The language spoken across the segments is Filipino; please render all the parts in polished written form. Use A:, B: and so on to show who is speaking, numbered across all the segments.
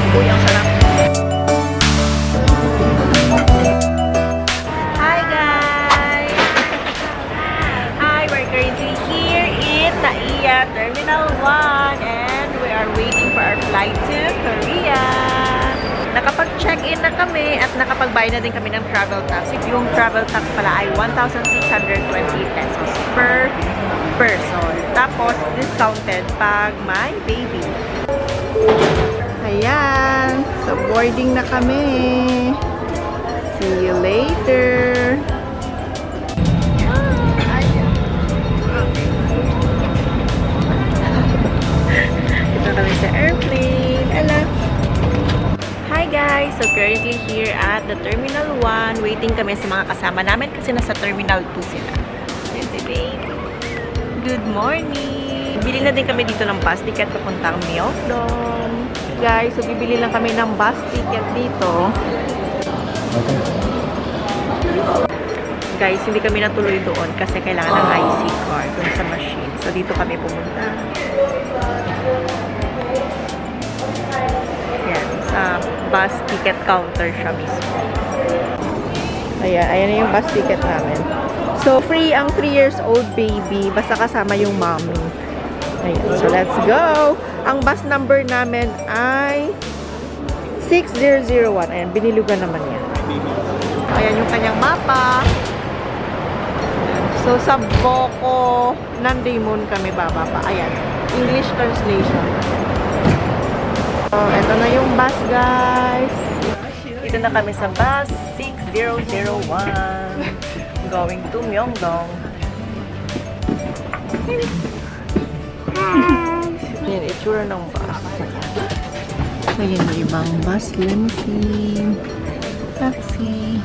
A: Uy, ang sarap. Hi guys! Hi, we're currently here in NAIA Terminal 1 and we are waiting for our flight to Korea. Nakapag-check-in na kami at nakapag-buy na din kami ng travel tax. Yung travel tax pala ay 1,620 pesos per person. Tapos, discounted pag may baby. Ayan. So, boarding na kami. See you later. Ito kami sa airplane. Hello. Hi guys! So, currently here at the Terminal 1. Waiting kami sa mga kasama namin kasi nasa Terminal 2 sila. Ayan si baby. Good morning! Bili na din kami dito ng bus ticket papuntang Myeongdong. Guys, so bibili lang kami ng bus ticket dito. Guys, hindi kami natuloy doon kasi kailangan ng IC card dun sa machine. So, dito kami pumunta. Ayan, sa bus ticket counter siya mismo. Ayan, ayan na yung bus ticket namin. So, free ang 3 years old baby. Basta kasama yung mommy. Ayan, so let's go! Ang bus number namin ay 6001. Ayan, binilugan naman yan. Ayan yung kanyang mapa. So, sa Boko Nandaemun kami bababa. Ayan, English translation. So, ito na yung bus, guys. Dito na kami sa bus 6001. Going to Myeongdong. Ayan, itsura ng bus. Ayan yung ibang bus, limousine, taxi.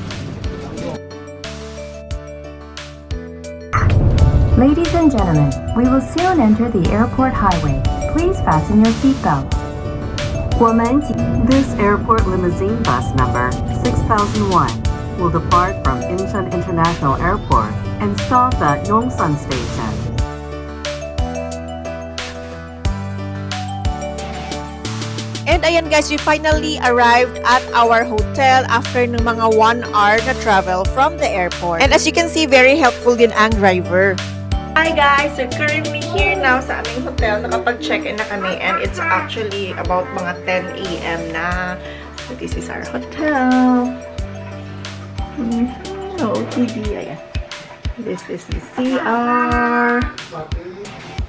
B: Ladies and gentlemen, we will soon enter the airport highway. Please fasten your seatbelt. This airport limousine bus number 6001 will depart from Incheon International Airport and stop at Yongsan Station.
A: And ayan guys, we finally arrived at our hotel after ng mga 1 hour na travel from the airport. And as you can see, very helpful din ang driver. Hi guys! So currently here now sa aming hotel. Nakapag-check-in na kami and it's actually about mga 10 AM na. So this is our hotel. OTD. Ayan. This is the CR.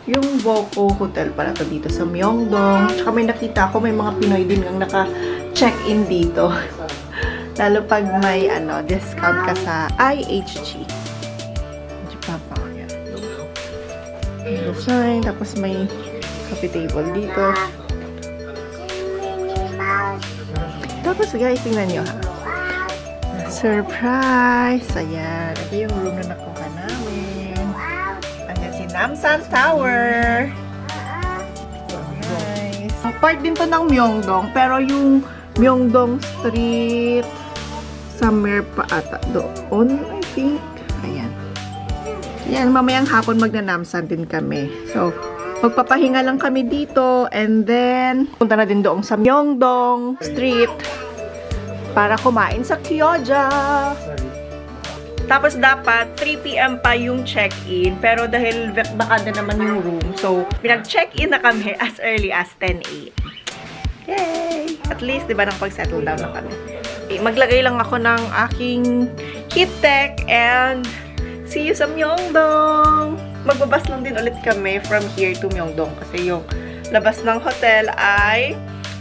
A: Yung Boko Hotel pala to dito sa Myeongdong. Tsaka may nakita ko, may mga Pinoy din ang naka-check-in dito. Lalo pag may discount ka sa IHG. Design. Tapos may coffee table dito. Tapos guys, tingnan nyo ha. Surprise! Ayan. Ito yung room na nakuha namin. Ayan si Namsan Tower. Nice. Part din to ng Myeongdong. Pero yung Myeongdong Street somewhere pa ata doon, I think. Ayan. Yan, mamayang hapon magnanamsan din kami. So, magpapahinga lang kami dito and then punta na din doon sa Myeongdong Street para kumain sa Kyoja. Tapos dapat 3 PM pa yung check-in pero dahil baka na naman yung room. So, pinag-check-in na kami as early as 10 AM. Yay! At least, diba, nang pag-settle down na kami. Okay, maglagay lang ako ng aking heat tech and see you sa Myeongdong! Magbabas lang din ulit kami from here to Myeongdong kasi yung labas ng hotel ay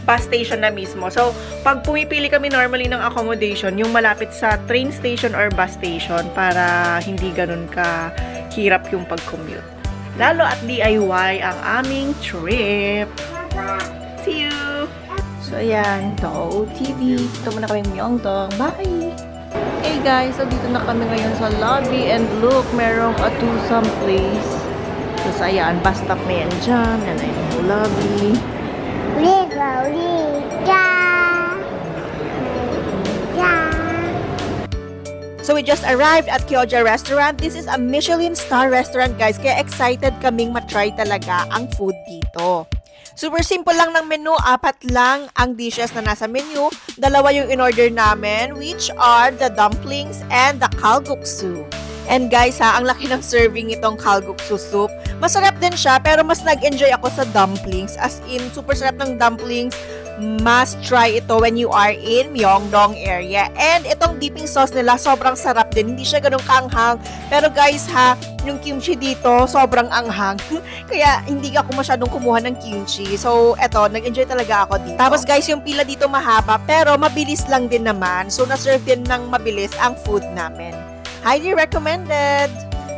A: bus station na mismo. So, pag pumipili kami normally ng accommodation, yung malapit sa train station or bus station para hindi ganun ka hirap yung pag-commute. Lalo at DIY ang aming trip. See you! So, ayan. Ito, OOTD. Ito muna kami Myeongdong. Bye! Hey guys, so dito na kami ngayon sa lobby and look, merong a twosome place. So, ayan, bus stop na yan dyan. And ayun yung lobby. So, we just arrived at Kyoja Restaurant. This is a Michelin star restaurant, guys. Kaya excited kaming matry talaga ang food dito. Super simple lang ng menu, 4 lang ang dishes na nasa menu. 2 yung in-order namin, which are the dumplings and the kalguksu. And guys ha, ang laki ng serving itong kalguksu soup. Masarap din siya, pero mas nag-enjoy ako sa dumplings. As in, super sarap ng dumplings. Must try ito when you are in Myeongdong area. And itong dipping sauce nila, sobrang sarap din. Hindi siya ganun kaanghang. Pero guys ha, yung kimchi dito, sobrang anghang. Kaya hindi ako masyadong kumuha ng kimchi. So, eto, nag-enjoy talaga ako dito. Tapos guys, yung pila dito mahaba, pero mabilis lang din naman. So, na-serve din ng mabilis ang food namin. Highly recommended!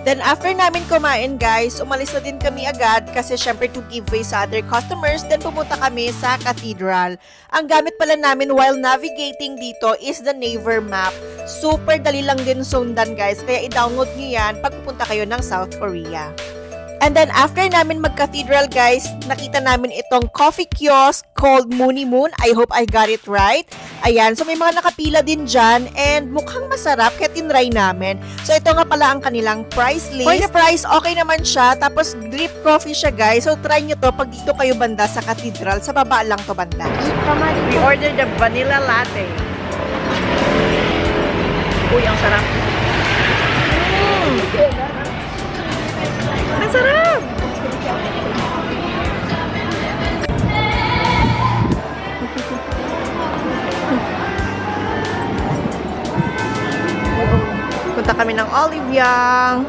A: Then after namin kumain guys, umalis na din kami agad kasi syempre to give way sa other customers. Then pumunta kami sa cathedral. Ang gamit pala namin while navigating dito is the Naver map. Super dali lang din sundan guys, kaya i-download nyo yan pag pupunta kayo ng South Korea. And then after namin mag-cathedral guys, nakita namin itong coffee kiosk called Moony Moon. I hope I got it right. Ayan, so may mga nakapila din dyan and mukhang masarap kaya tinry namin. So ito nga pala ang kanilang price list. For the price, okay naman siya. Tapos drip coffee siya guys. So try nyo to pag dito kayo banda sa cathedral. Sa baba lang to banda. We ordered the vanilla latte. Uy, ang sarap. Ang sarap! Punta kami ng Olive Young.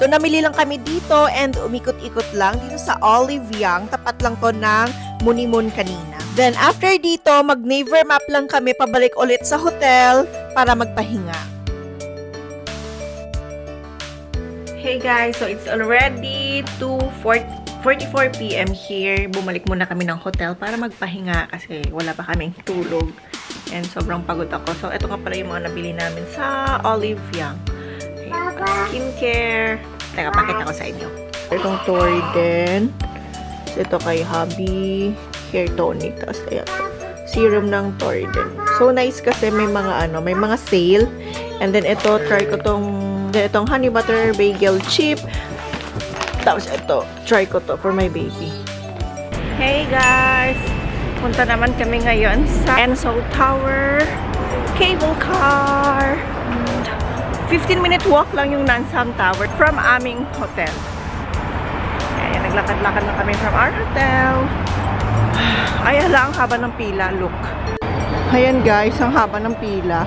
A: So, namili lang kami dito and umikot-ikot lang dito sa Olive Young. Tapat lang to ng Moony Moon kanina. Then, after dito, mag-Naver map lang kami pabalik ulit sa hotel para magpahinga. Hey guys, so it's already 2:44 PM here. Bumalik muna kami ng hotel para magpahinga kasi wala pa kaming tulog. And sobrang pagod ako. So, ito nga pala yung mga nabili namin sa Olive Young. Skincare. Teka, pakita ko sa inyo. Itong Toriden. Ito kay hubby. Hair tonic. Tapos, ayan. Serum ng Toriden. So, nice kasi may mga may mga sale. And then, ito, try ko itong honey butter bagel chip. Tapos, ito, try ko to for my baby. Hey guys! Punta naman kami ngayon sa Enso Tower cable car. 15-minute walk lang yung Nansam Tower from aming hotel. Kaya naglakad-lakad na kami from our hotel. Ay, hala, ang haba ng pila. Look. Ayan guys, ang haba ng pila.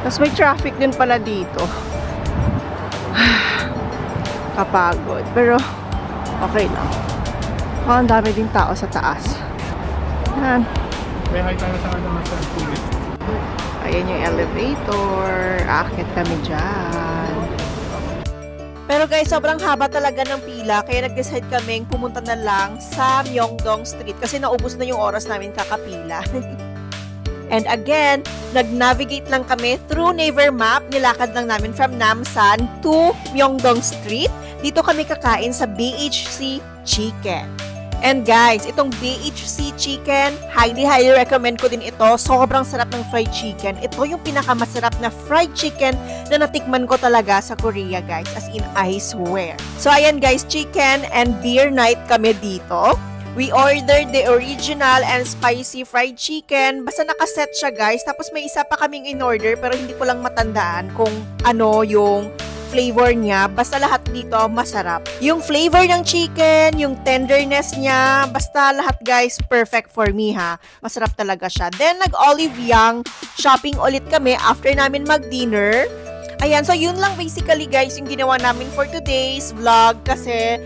A: Tapos may traffic din pala dito. Kapagod. Pero, okay lang. Ang dami ding tao sa taas. Ayan.
C: May high tayo sa tourist.
A: Ayan yung elevator. Aakit kami dyan. Pero guys, sobrang haba talaga ng pila. Kaya nag-decide kaming pumunta na lang sa Myeongdong Street. Kasi naubos na yung oras namin kakapila. And again, nag-navigate lang kami through Naver map. Nilakad lang namin from Namsan to Myeongdong Street. Dito kami kakain sa BHC Chicken. And guys, itong BHC Chicken, highly recommend ko din ito. Sobrang sarap ng fried chicken. Ito yung pinakamasarap na fried chicken na natikman ko talaga sa Korea, guys. As in, I swear. So, ayan guys, chicken and beer night kami dito. We ordered the original and spicy fried chicken. Basta nakaset siya, guys. Tapos may isa pa kaming in-order, pero hindi ko lang matandaan kung ano yung flavor niya. Basta lahat dito masarap. Yung flavor ng chicken, yung tenderness niya, basta lahat guys, perfect for me ha. Masarap talaga siya. Then nag-Olive Young shopping ulit kami after namin mag-dinner. Ayan, so yun lang basically guys yung ginawa namin for today's vlog kasi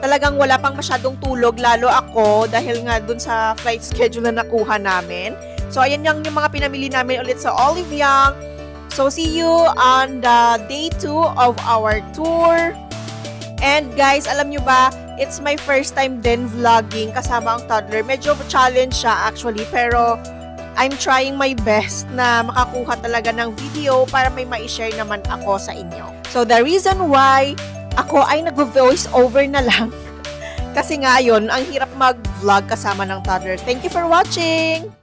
A: talagang wala pang masyadong tulog, lalo ako dahil nga dun sa flight schedule na nakuha namin. So ayan yung mga pinamili namin ulit sa Olive Young. So, see you on the day 2 of our tour. And guys, alam nyo ba, it's my first time din vlogging kasama ang toddler. Medyo challenge siya actually, pero I'm trying my best na makakuha talaga ng video para may ma-share naman ako sa inyo. So, the reason why ako ay nag-voice over na lang, kasi nga yun, ang hirap mag-vlog kasama ng toddler. Thank you for watching!